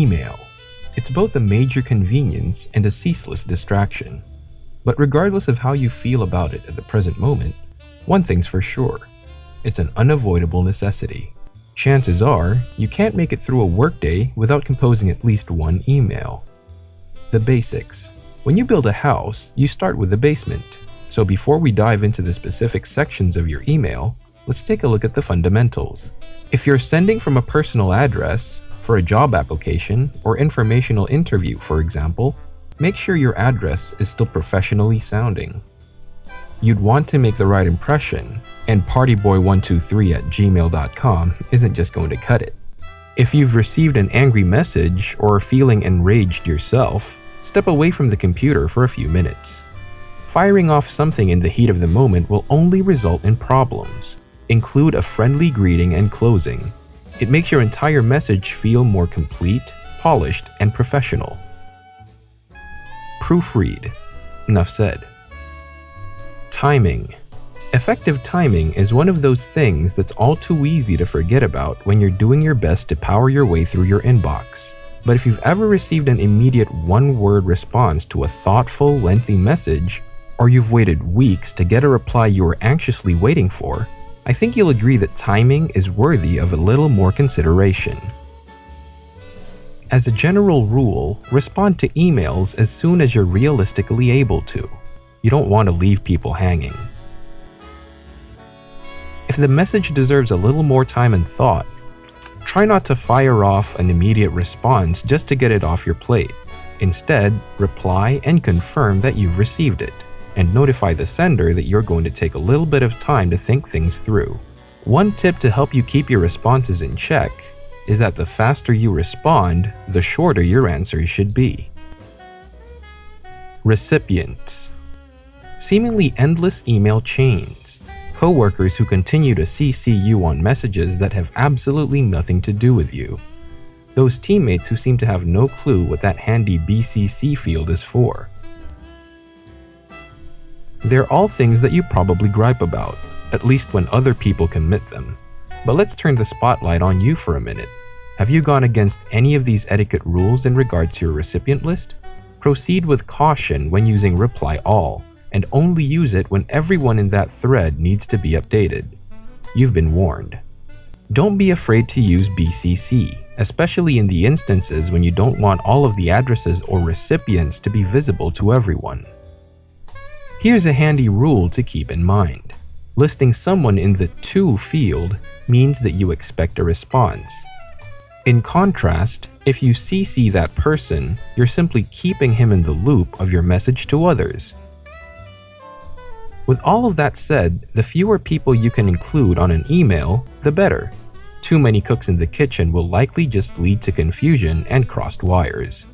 Email. It's both a major convenience and a ceaseless distraction. But regardless of how you feel about it at the present moment, one thing's for sure. It's an unavoidable necessity. Chances are, you can't make it through a workday without composing at least one email. The basics. When you build a house, you start with the basement. So before we dive into the specific sections of your email, let's take a look at the fundamentals. If you're sending from a personal address, for a job application or informational interview, for example, make sure your address is still professionally sounding. You'd want to make the right impression, and partyboy123@gmail.com isn't just going to cut it. If you've received an angry message or are feeling enraged yourself, step away from the computer for a few minutes. Firing off something in the heat of the moment will only result in problems. Include a friendly greeting and closing. It makes your entire message feel more complete, polished, and professional. Proofread. Enough said. Timing. Effective timing is one of those things that's all too easy to forget about when you're doing your best to power your way through your inbox. But if you've ever received an immediate one-word response to a thoughtful, lengthy message, or you've waited weeks to get a reply you were anxiously waiting for, I think you'll agree that timing is worthy of a little more consideration. As a general rule, respond to emails as soon as you're realistically able to. You don't want to leave people hanging. If the message deserves a little more time and thought, try not to fire off an immediate response just to get it off your plate. Instead, reply and confirm that you've received it, and notify the sender that you're going to take a little bit of time to think things through. One tip to help you keep your responses in check is that the faster you respond, the shorter your answers should be. Recipients. Seemingly endless email chains. Coworkers who continue to CC you on messages that have absolutely nothing to do with you. Those teammates who seem to have no clue what that handy BCC field is for. They're all things that you probably gripe about, at least when other people commit them. But let's turn the spotlight on you for a minute. Have you gone against any of these etiquette rules in regard to your recipient list? Proceed with caution when using reply all, and only use it when everyone in that thread needs to be updated. You've been warned. Don't be afraid to use BCC, especially in the instances when you don't want all of the addresses or recipients to be visible to everyone. Here's a handy rule to keep in mind. Listing someone in the to field means that you expect a response. In contrast, if you CC that person, you're simply keeping him in the loop of your message to others. With all of that said, the fewer people you can include on an email, the better. Too many cooks in the kitchen will likely just lead to confusion and crossed wires.